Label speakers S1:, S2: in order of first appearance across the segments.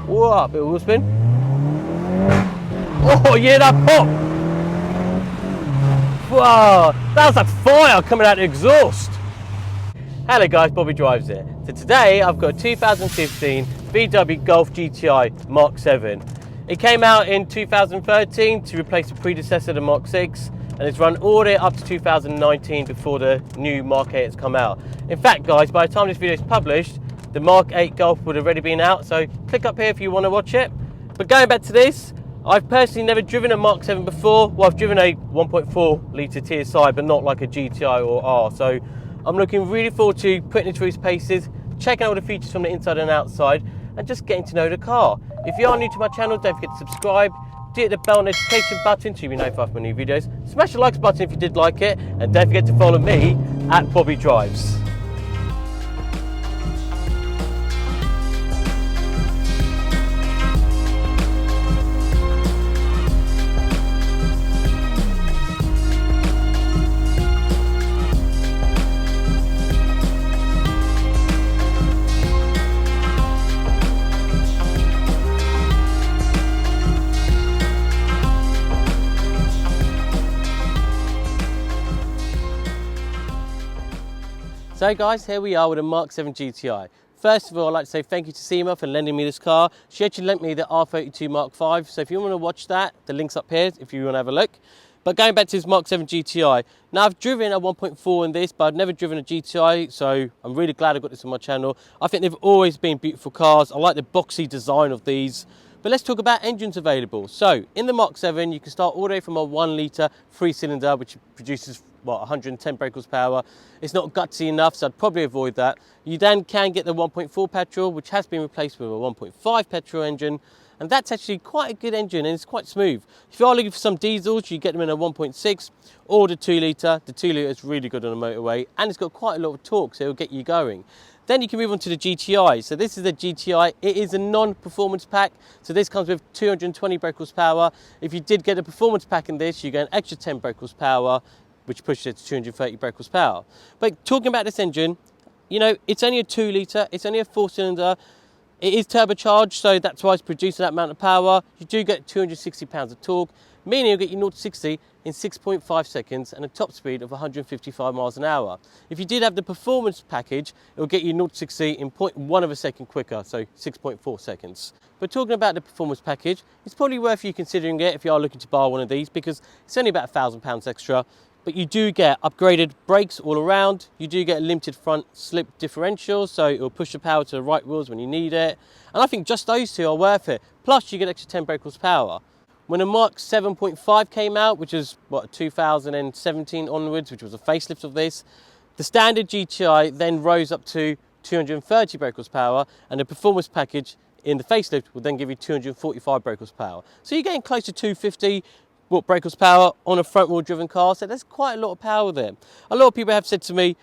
S1: Whoa, bit of wheel spin. Oh yeah, that pop! Whoa, that was like fire coming out of the exhaust. Hello guys, Bobby Drives here. So today I've got a 2015 VW Golf GTi Mk7. It came out in 2013 to replace the predecessor, the Mark 6, and it's run all the way up to 2019 before the new Mark 8 has come out. In fact guys, by the time this video is published, the Mark 8 Golf would have already been out, so click up here if you want to watch it. But going back to this, I've personally never driven a Mark 7 before. Well, I've driven a 1.4 litre TSI, but not like a GTI or R. So I'm looking really forward to putting it through its paces, checking out all the features from the inside and outside, and just getting to know the car. If you are new to my channel, don't forget to subscribe, do hit the bell notification button to be notified for my new videos, smash the likes button if you did like it, and don't forget to follow me at Bobby Drives. So guys, here we are with a Mk7 GTi. First of all, I'd like to say thank you to Seema for lending me this car. She actually lent me the R32 Mark 5, so if you want to watch that, the link's up here if you want to have a look. But going back to this Mk7 GTi, now I've driven a 1.4 in this, but I've never driven a GTi, so I'm really glad I got this on my channel. I think they've always been beautiful cars. I like the boxy design of these. But let's talk about engines available. So in the Mk7, you can start all the way from a 1 litre 3-cylinder, which produces what, 110 brake horsepower. It's not gutsy enough, so I'd probably avoid that. You then can get the 1.4 petrol, which has been replaced with a 1.5 petrol engine, and that's actually quite a good engine and it's quite smooth. If you are looking for some diesels, you get them in a 1.6 or the 2 litre. The 2 litre is really good on a motorway and it's got quite a lot of torque, so it'll get you going. Then you can move on to the GTi. So this is the GTi. It is a non-performance pack. So this comes with 220 brake horsepower. If you did get a performance pack in this, you get an extra 10 brake horsepower, which pushes it to 230 brake horsepower. But talking about this engine, you know, it's only a 2 litre, it's only a 4-cylinder. It is turbocharged, so that's why it's producing that amount of power. You do get 260 pounds of torque, meaning you'll get you 0 to 60 in 6.5 seconds and a top speed of 155 miles an hour. If you did have the performance package, it will get you 0 to 60 in 0.1 of a second quicker, so 6.4 seconds. But talking about the performance package, it's probably worth you considering it if you are looking to buy one of these, because it's only about £1,000 extra. But you do get upgraded brakes all around. You do get a limited front slip differential, so it will push the power to the right wheels when you need it. And I think just those two are worth it. Plus you get extra 10 brake horsepower. When the Mark 7.5 came out, which is what, 2017 onwards, which was a facelift of this, the standard GTi then rose up to 230 brake horsepower, and the performance package in the facelift will then give you 245 brake horsepower. So you're getting close to 250 brake horsepower on a front wheel driven car, so there's quite a lot of power there. A lot of people have said to me,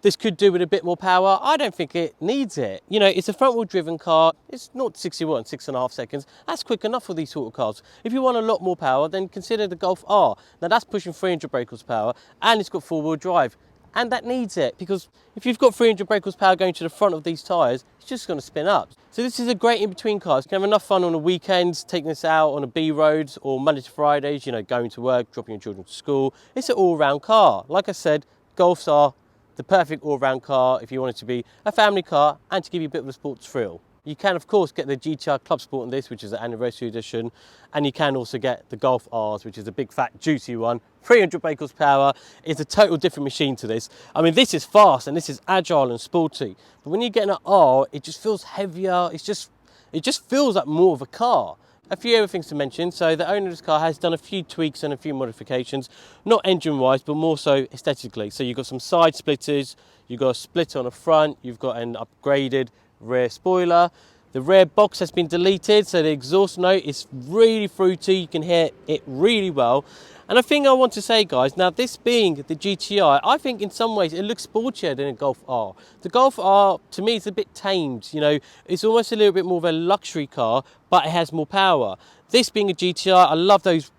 S1: this could do with a bit more power. I don't think it needs it. You know, it's a front wheel driven car. It's 0 to 61 in 6.5 seconds. That's quick enough for these sort of cars. If you want a lot more power, then consider the Golf R. Now that's pushing 300 brake horsepower and it's got 4-wheel drive. And that needs it, because if you've got 300 brake horsepower going to the front of these tyres, it's just going to spin up. So this is a great in-between car. You can have enough fun on the weekends, taking this out on a B roads or Monday to Fridays, you know, going to work, dropping your children to school. It's an all-round car. Like I said, Golfs are the perfect all-round car if you want it to be a family car and to give you a bit of a sports thrill. You can of course get the GTi Club Sport in this, which is an anniversary edition, and you can also get the Golf Rs, which is a big fat juicy one. 300 brake horsepower. It's a total different machine to this. I mean, this is fast and this is agile and sporty, but when you get an R, it just feels heavier. It just feels like more of a car. A few other things to mention. So the owner of this car has done a few tweaks and a few modifications, not engine wise, but more so aesthetically. So you've got some side splitters, you've got a splitter on the front, you've got an upgraded rear spoiler. The rear box has been deleted, so the exhaust note is really fruity. You can hear it really well. And a thing I want to say, guys, now this being the GTi, I think in some ways it looks sportier than a Golf R. The Golf R, to me, is a bit tamed, you know, it's almost a little bit more of a luxury car, but it has more power. This being a GTi, I love those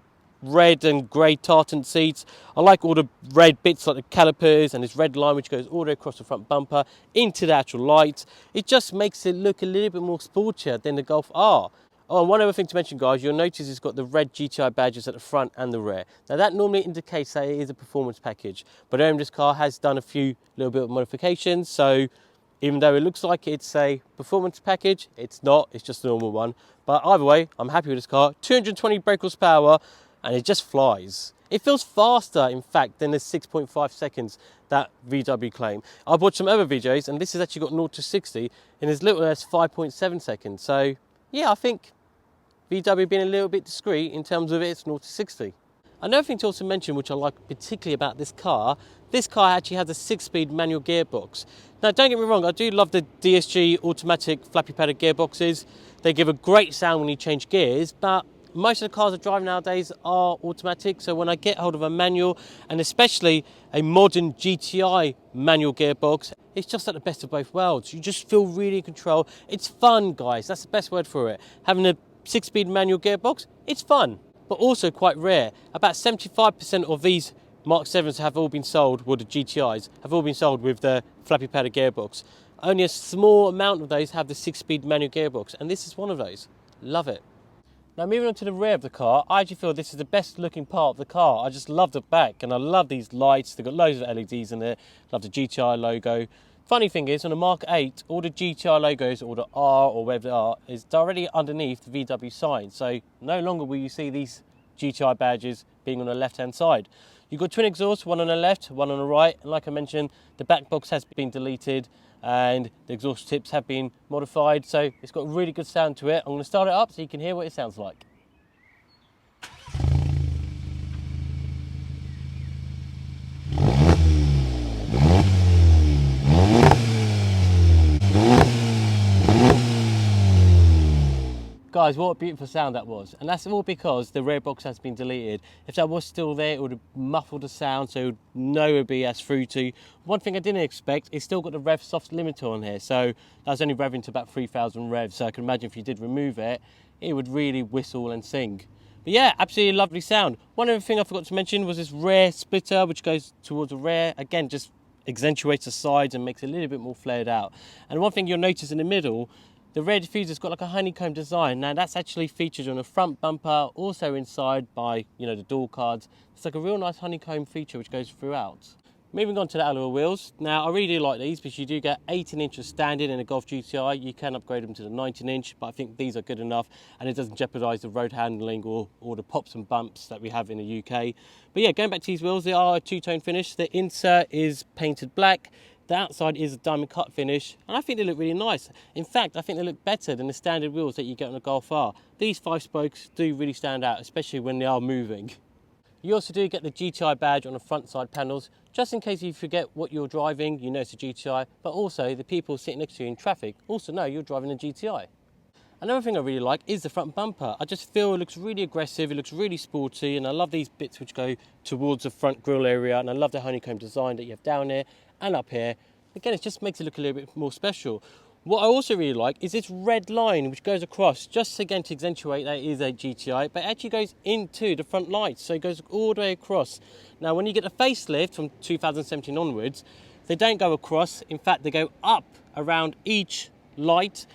S1: red and grey tartan seats. I like all the red bits like the calipers and this red line which goes all the way across the front bumper into the actual lights. It just makes it look a little bit more sportier than the Golf R. Oh, and one other thing to mention, guys, you'll notice it's got the red GTi badges at the front and the rear. Now that normally indicates that it is a performance package, but this car has done a few little bit of modifications, so even though it looks like it's a performance package, it's not, it's just a normal one. But either way, I'm happy with this car. 220 brake horsepower, and it just flies. It feels faster, in fact, than the 6.5 seconds that VW claim. I've watched some other videos, and this has actually got 0 to 60 in as little as 5.7 seconds. So yeah, I think VW being a little bit discreet in terms of its 0 to 60. Another thing to also mention, which I like particularly about this car actually has a 6-speed manual gearbox. Now don't get me wrong, I do love the DSG automatic flappy padded gearboxes. They give a great sound when you change gears, but most of the cars I drive nowadays are automatic, so when I get hold of a manual, and especially a modern GTi manual gearbox, it's just like the best of both worlds. You just feel really in control. It's fun, guys, that's the best word for it. Having a 6-speed manual gearbox, it's fun, but also quite rare. About 75% of these Mark 7s have all been sold, well the GTIs, have all been sold with the flappy padded gearbox. Only a small amount of those have the 6-speed manual gearbox, and this is one of those. Love it. Now moving on to the rear of the car, I actually feel this is the best looking part of the car. I just love the back, and I love these lights. They've got loads of LEDs in there. Love the GTI logo. Funny thing is, on the Mark 8, all the GTI logos, or the R or whatever they are, is directly underneath the VW sign. So no longer will you see these GTI badges being on the left-hand side. You've got twin exhausts, one on the left, one on the right. And like I mentioned, the back box has been deleted and the exhaust tips have been modified. So it's got a really good sound to it. I'm going to start it up so you can hear what it sounds like. Guys, what a beautiful sound that was. And that's all because the rear box has been deleted. If that was still there, it would have muffled the sound, so it would nowhere be as fruity. One thing I didn't expect, it's still got the rev soft limiter on here, so that's only revving to about 3,000 revs. So I can imagine if you did remove it, it would really whistle and sing. But yeah, absolutely lovely sound. One other thing I forgot to mention was this rear splitter, which goes towards the rear. Again, just accentuates the sides and makes it a little bit more flared out. And one thing you'll notice in the middle, the rear diffuser's got like a honeycomb design. Now that's actually featured on the front bumper, also inside by, the door cards. It's like a real nice honeycomb feature which goes throughout. Moving on to the alloy wheels. Now I really do like these because you do get 18 inches standard in a Golf GTi. You can upgrade them to the 19 inch, but I think these are good enough and it doesn't jeopardise the road handling or the pops and bumps that we have in the UK. But yeah, going back to these wheels, they are a two-tone finish. The insert is painted black. The outside is a diamond cut finish, and I think they look really nice. In fact, I think they look better than the standard wheels that you get on a Golf R. These 5 spokes do really stand out, especially when they are moving. You also do get the GTI badge on the front side panels, just in case you forget what you're driving, you know it's a GTI, but also the people sitting next to you in traffic also know you're driving a GTI. Another thing I really like is the front bumper. I just feel it looks really aggressive, it looks really sporty, and I love these bits which go towards the front grille area, and I love the honeycomb design that you have down here and up here. Again, it just makes it look a little bit more special. What I also really like is this red line which goes across, just again to accentuate that it is a GTI, but it actually goes into the front lights, so it goes all the way across. Now when you get the facelift from 2017 onwards, they don't go across, in fact they go up around each light,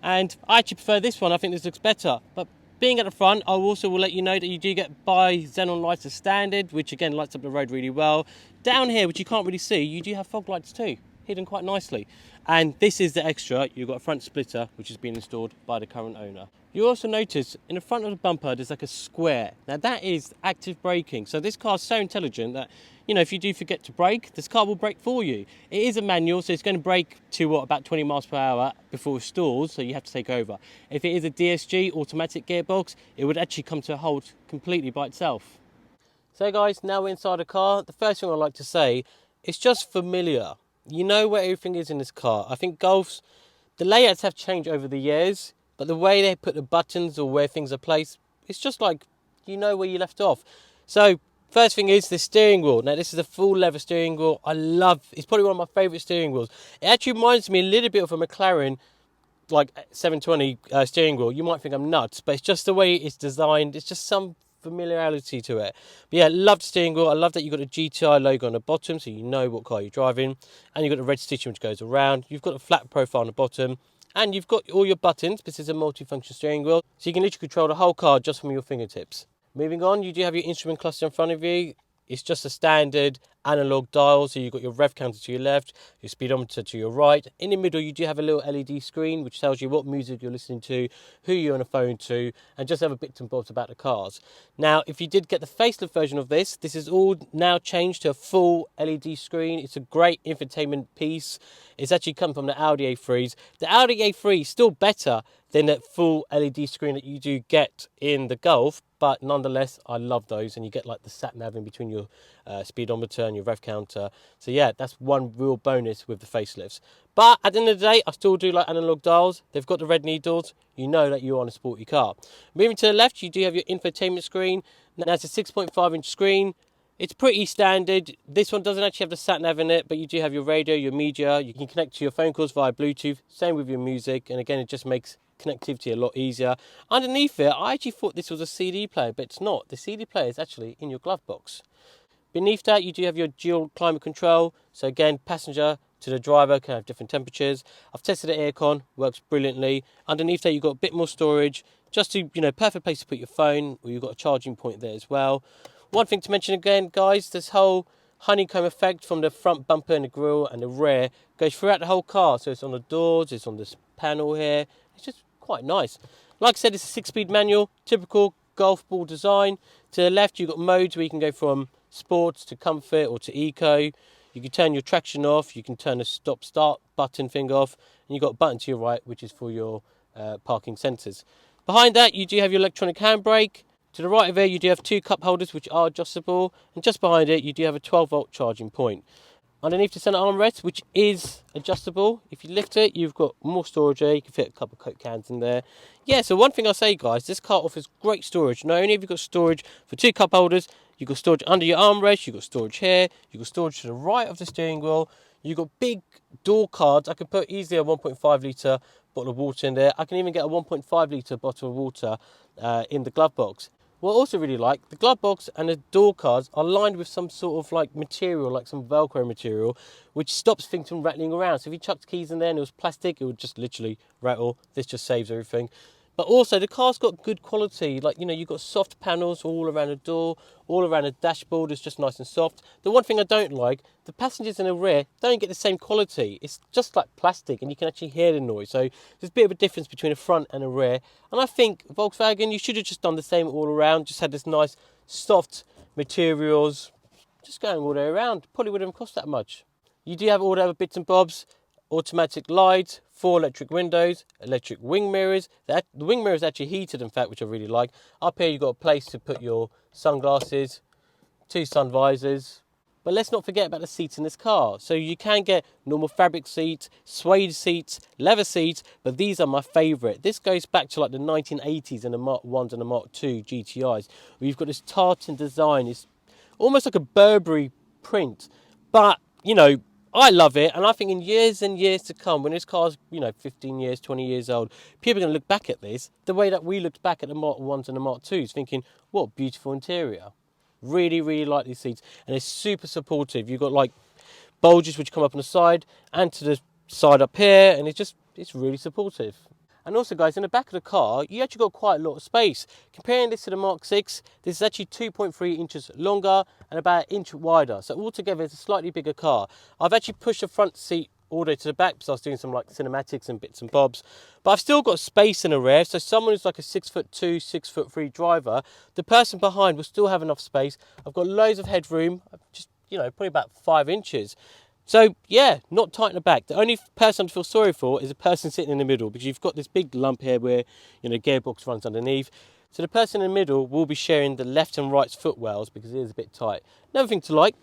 S1: and I actually prefer this one. I think this looks better. But being at the front, I also will let you know that you do get bi-xenon lights as standard, which again lights up the road really well. Down here, which you can't really see, you do have fog lights too, hidden quite nicely. And this is the extra. You've got a front splitter, which has been installed by the current owner. You also notice in the front of the bumper, there's like a square. Now that is active braking. So this car is so intelligent that, if you do forget to brake, this car will brake for you. It is a manual, so it's going to brake to about 20 miles per hour before it stalls, so you have to take over. If it is a DSG automatic gearbox, it would actually come to a halt completely by itself. So guys, now we're inside the car. The first thing I'd like to say, it's just familiar. You know where everything is in this car. I think Golfs, the layouts have changed over the years, but the way they put the buttons or where things are placed, it's just like, you know where you left off. So first thing is the steering wheel. Now this is a full leather steering wheel. It's probably one of my favourite steering wheels. It actually reminds me a little bit of a McLaren like 720 steering wheel. You might think I'm nuts, but it's just the way it's designed. It's just some familiarity to it. But yeah, love the steering wheel. I love that you've got a GTI logo on the bottom, so you know what car you're driving. And you've got the red stitching which goes around. You've got a flat profile on the bottom. And you've got all your buttons. This is a multi-function steering wheel, so you can literally control the whole car just from your fingertips. Moving on, you do have your instrument cluster in front of you. It's just a standard analog dial, so you've got your rev counter to your left, your speedometer to your right. In the middle, you do have a little LED screen which tells you what music you're listening to, who you're on the phone to, and just have a bits and bobs about the cars. Now, if you did get the facelift version of this, this is all now changed to a full LED screen. It's a great infotainment piece. It's actually come from the Audi A3s. The Audi A3 is still better than that full LED screen that you do get in the Golf, but nonetheless, I love those, and you get like the sat nav in between your speedometer and your rev counter. So yeah, that's one real bonus with the facelifts. But at the end of the day, I still do like analog dials. They've got the red needles. You know that you're on a sporty car. Moving to the left, you do have your infotainment screen. Now it's a 6.5-inch screen. It's pretty standard. This one doesn't actually have the sat nav in it, but you do have your radio, your media. You can connect to your phone calls via Bluetooth. Same with your music. And again, it just makes connectivity a lot easier. Underneath it, I actually thought this was a CD player, but it's not. The CD player is actually in your glove box. Beneath that, you do have your dual climate control. So again, passenger to the driver can have different temperatures. I've tested the aircon, works brilliantly. Underneath that, you've got a bit more storage, just to, perfect place to put your phone, or you've got a charging point there as well. One thing to mention again, guys, this whole honeycomb effect from the front bumper and the grille and the rear goes throughout the whole car. So it's on the doors, it's on this panel here. It's just quite nice. Like I said, it's a 6-speed manual, typical golf ball design. To the left, you've got modes where you can go from sports to comfort or to eco. You can turn your traction off, you can turn the stop-start button thing off, and you've got a button to your right, which is for your parking sensors. Behind that, you do have your electronic handbrake. To the right of it, you do have 2 cup holders which are adjustable, and just behind it, you do have a 12-volt charging point. Underneath the centre armrest, which is adjustable, if you lift it, you've got more storage there. You can fit a couple of Coke cans in there. Yeah, so one thing I'll say, guys, this car offers great storage. Not only have you got storage for 2 cup holders, you've got storage under your armrest, you've got storage here, you've got storage to the right of the steering wheel, you've got big door cards. I can put easily a 1.5 litre bottle of water in there. I can even get a 1.5 litre bottle of water in the glove box. What I also really like, the glove box and the door cards are lined with some sort of like material, like some Velcro material, which stops things from rattling around. So if you chucked keys in there and it was plastic, it would just literally rattle. This just saves everything. But also the car's got good quality, like, you've got soft panels all around the door, all around the dashboard. It's just nice and soft. The one thing I don't like, the passengers in the rear don't get the same quality. It's just like plastic, and you can actually hear the noise. So there's a bit of a difference between the front and the rear. And I think Volkswagen, you should have just done the same all around, just had this nice soft materials, just going all the way around. Probably wouldn't have cost that much. You do have all the other bits and bobs. Automatic lights, 4 electric windows, electric wing mirrors. The wing mirror is actually heated, in fact, which I really like. Up here, you've got a place to put your sunglasses, 2 sun visors. But let's not forget about the seats in this car. So you can get normal fabric seats, suede seats, leather seats, but these are my favourite. This goes back to like the 1980s and the Mark 1s and the Mark 2 GTIs, where you've got this tartan design. It's almost like a Burberry print, but, I love it, and I think in years and years to come, when this car's, 15 years, 20 years old, people are going to look back at this the way that we looked back at the Mark 1s and the Mark 2s, thinking, what a beautiful interior. Really, really like these seats, and it's super supportive. You've got like bulges which come up on the side and to the side up here, and it's really supportive. And also, guys, in the back of the car, you actually got quite a lot of space. Comparing this to the Mark 6, this is actually 2.3 inches longer and about an inch wider. So altogether, it's a slightly bigger car. I've actually pushed the front seat all the way to the back because I was doing some like cinematics and bits and bobs. But I've still got space in the rear. So someone who's like a 6'2", 6'3" driver, the person behind will still have enough space. I've got loads of headroom, just, probably about 5 inches. So yeah, not tight in the back. The only person I feel sorry for is the person sitting in the middle, because you've got this big lump here where, gearbox runs underneath. So the person in the middle will be sharing the left and right footwells because it is a bit tight. Another thing to like,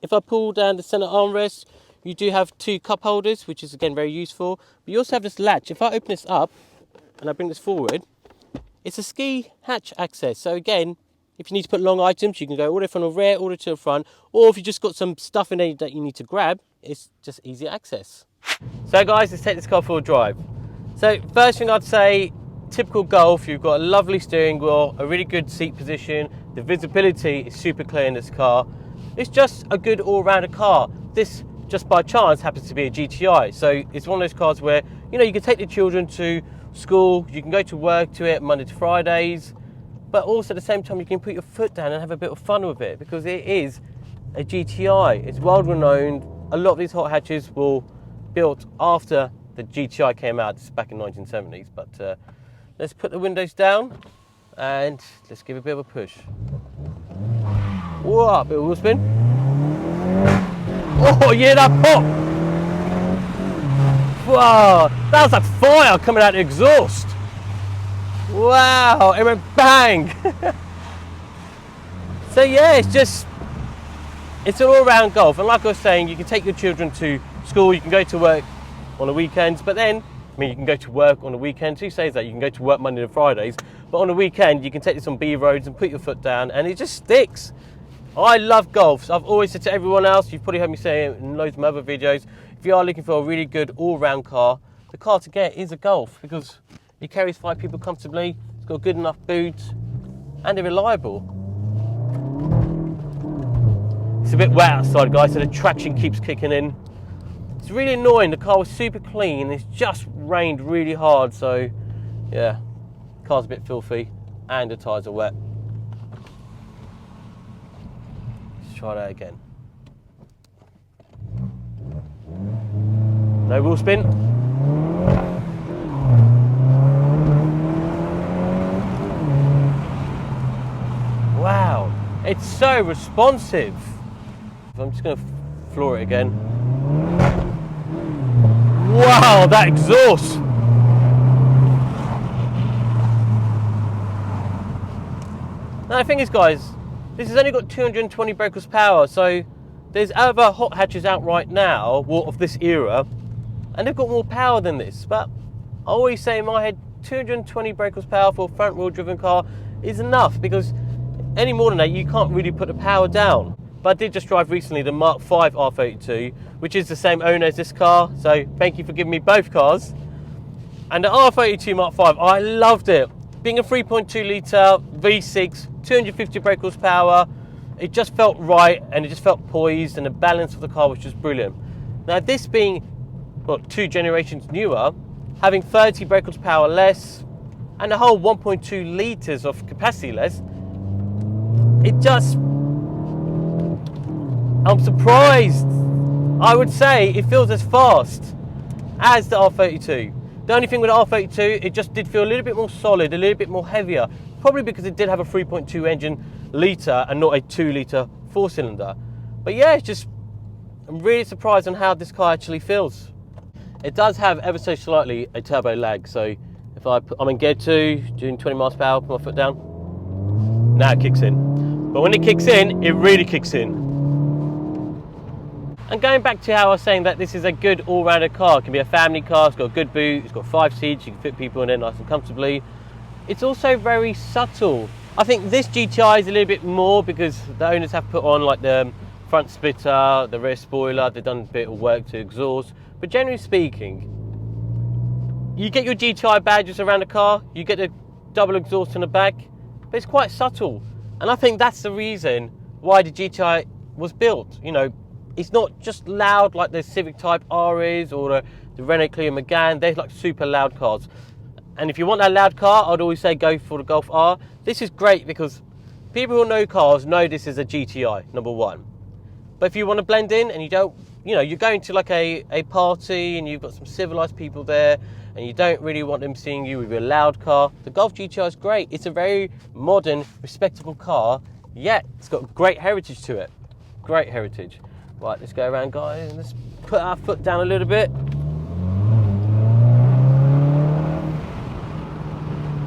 S1: if I pull down the centre armrest, you do have 2 cup holders, which is again very useful. But you also have this latch. If I open this up and I bring this forward, it's a ski hatch access. So again, if you need to put long items, you can go all the way from the rear, all the way to the front. Or if you just got some stuff in there that you need to grab, it's just easy access. So guys, let's take this car for a drive. So first thing I'd say, typical Golf, you've got a lovely steering wheel, a really good seat position, the visibility is super clear in this car. It's just a good all-rounder car. This, just by chance, happens to be a GTI, so it's one of those cars where, you know, you can take the children to school, you can go to work to it Monday to Fridays, but also at the same time you can put your foot down and have a bit of fun with it, because it is a GTI. It's world renowned. A lot of these hot hatches were built after the GTI came out. This is back in 1970s, but let's put the windows down and let's give it a bit of a push. Whoa, bit of wheel spin. Oh yeah, that pop! Wow, that was like fire coming out of the exhaust. Wow, it went bang. So yeah, it's an all-round Golf, and like I was saying, you can take your children to school, you can go to work on the weekends, but then, I mean, you can go to work on the weekends. Who says that? You can go to work Monday to Fridays, but on the weekend you can take this on B roads and put your foot down, and it just sticks. I love Golfs. I've always said to everyone else, you've probably heard me say it in loads of my other videos, if you are looking for a really good all-round car, the car to get is a Golf, because it carries 5 people comfortably, it's got good enough boot, and they're reliable. It's a bit wet outside, guys, so the traction keeps kicking in. It's really annoying. The car was super clean. It's just rained really hard, so yeah, the car's a bit filthy and the tyres are wet. Let's try that again. No wheel spin. Wow, it's so responsive. I'm just going to floor it again. Wow, that exhaust! Now the thing is, guys, this has only got 220 brake horsepower, so there's other hot hatches out right now, well, of this era, and they've got more power than this. But I always say in my head, 220 brake horsepower for a front wheel driven car is enough, because any more than that, you can't really put the power down. But I did just drive recently the Mark 5 R32, which is the same owner as this car, so thank you for giving me both cars. And the R32 Mark 5, I loved it. Being a 3.2 litre V6, 250 brake horsepower, it just felt right, and it just felt poised, and the balance of the car was just brilliant. Now this being, what, 2 generations newer, having 30 brake horsepower less, and a whole 1.2 litres of capacity less, it just, I'm surprised. I would say it feels as fast as the R32. The only thing with the R32, it just did feel a little bit more solid, a little bit more heavier, probably because it did have a 3.2 engine litre and not a 2 litre 4-cylinder. But yeah, it's just, I'm really surprised on how this car actually feels. It does have ever so slightly a turbo lag, so if I'm in gear 2, doing 20 miles per hour, put my foot down, now it kicks in. But when it kicks in, it really kicks in. And going back to how I was saying that this is a good all-rounder car, it can be a family car, it's got a good boot, it's got 5 seats, you can fit people in there nice and comfortably. It's also very subtle. I think this GTI is a little bit more because the owners have put on like the front splitter, the rear spoiler, they've done a bit of work to exhaust. But generally speaking, you get your GTI badges around the car, you get the double exhaust in the back, but it's quite subtle. And I think that's the reason why the GTI was built. You know, it's not just loud like the Civic Type R is, or the Renault Clio Megane. They're like super loud cars. And if you want that loud car, I'd always say go for the Golf R. This is great because people who know cars know this is a GTI, number one. But if you want to blend in and you don't, you know, you're going to like a party and you've got some civilized people there and you don't really want them seeing you with your loud car, the Golf GTI is great. It's a very modern, respectable car, yet it's got great heritage to it. Great heritage. Right, let's go around, guys, and let's put our foot down a little bit.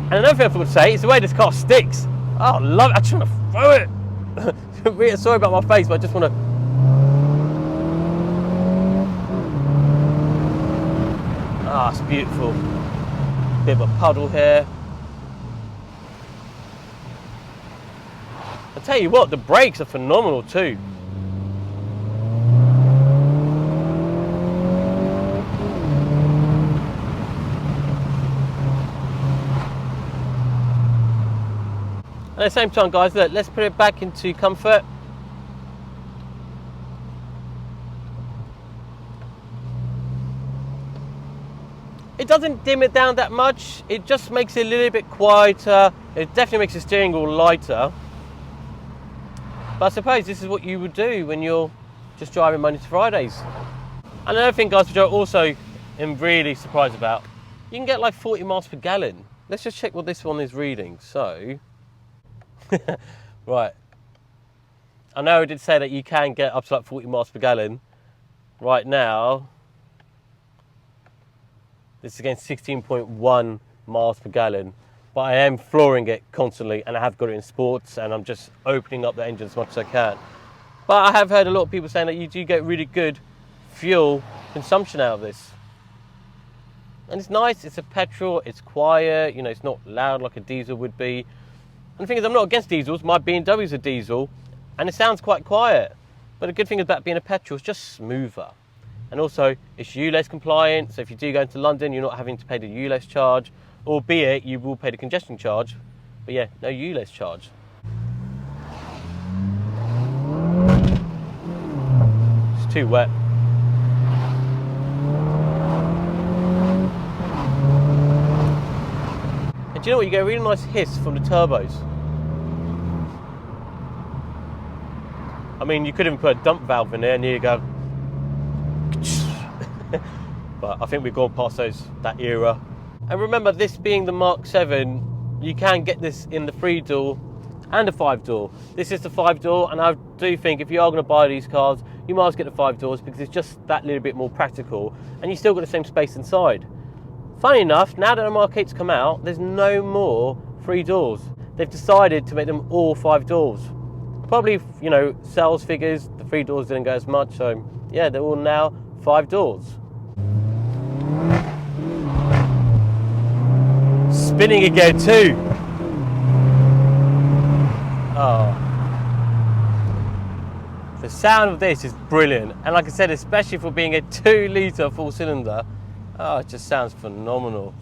S1: And another thing I thought to say is the way this car sticks. Oh, I love it. I just want to throw it. Really sorry about my face, but I just want to. Ah, it's beautiful. Bit of a puddle here. I tell you what, the brakes are phenomenal too. And at the same time, guys, look, let's put it back into comfort. It doesn't dim it down that much, it just makes it a little bit quieter. It definitely makes the steering wheel lighter. But I suppose this is what you would do when you're just driving Monday to Fridays. And another thing, guys, which I also am really surprised about, you can get like 40 miles per gallon. Let's just check what this one is reading. So, right. I know I did say that you can get up to like 40 miles per gallon. Right now, this is again 16.1 miles per gallon, but I am flooring it constantly, and I have got it in sports, and I'm just opening up the engine as much as I can. But I have heard a lot of people saying that you do get really good fuel consumption out of this. And it's nice, it's a petrol, it's quiet, you know, it's not loud like a diesel would be. And the thing is, I'm not against diesels, my BMW's a diesel, and it sounds quite quiet. But the good thing about being a petrol is just smoother. And also, it's ULEZ compliant, so if you do go into London, you're not having to pay the ULEZ charge, albeit you will pay the congestion charge, but yeah, no ULEZ charge. It's too wet. And do you know what, you get a really nice hiss from the turbos. I mean, you could even put a dump valve in there and you go. But I think we've gone past that era. And remember, this being the Mk7, you can get this in the 3-door and a 5-door. This is the 5-door, and I do think if you are going to buy these cars, you might as well get the 5 doors because it's just that little bit more practical, and you still got the same space inside. Funny enough, now that the Mk8's come out, there's no more 3 doors. They've decided to make them all 5 doors. Probably, you know, sales figures, the 3 doors didn't go as much, so yeah, they're all now 5 doors. Spinning again too. Oh. The sound of this is brilliant. And like I said, especially for being a 2-litre 4-cylinder, oh, it just sounds phenomenal.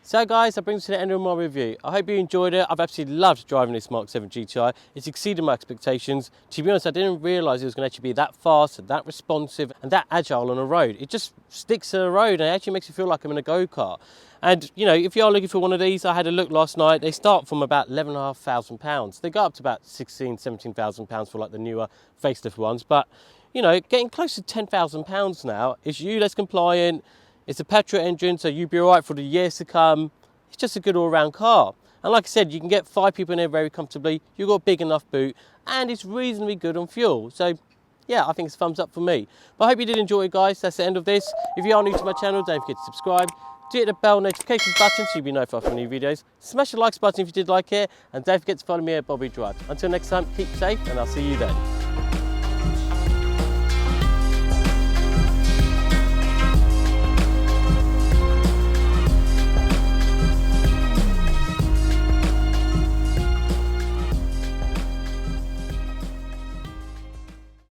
S1: So guys, that brings us to the end of my review. I hope you enjoyed it. I've absolutely loved driving this Mk7 GTi. It's exceeded my expectations. To be honest, I didn't realise it was going to actually be that fast, and that responsive, and that agile on the road. It just sticks to the road and it actually makes you feel like I'm in a go-kart. And you know, if you are looking for one of these, I had a look last night. They start from about £11,500. They go up to about £16,000, £17,000 for like the newer facelift ones. But you know, getting close to £10,000 now. It's ULEZ compliant. It's a petrol engine, so you'll be all right for the years to come. It's just a good all-round car. And like I said, you can get 5 people in there very comfortably. You've got a big enough boot, and it's reasonably good on fuel. So yeah, I think it's a thumbs up for me. But I hope you did enjoy it, guys. That's the end of this. If you are new to my channel, don't forget to subscribe. Do hit the bell notification button so you'll be notified for new videos. Smash the likes button if you did like it, and don't forget to follow me at Bobby Drive. Until next time, keep safe, and I'll see you then.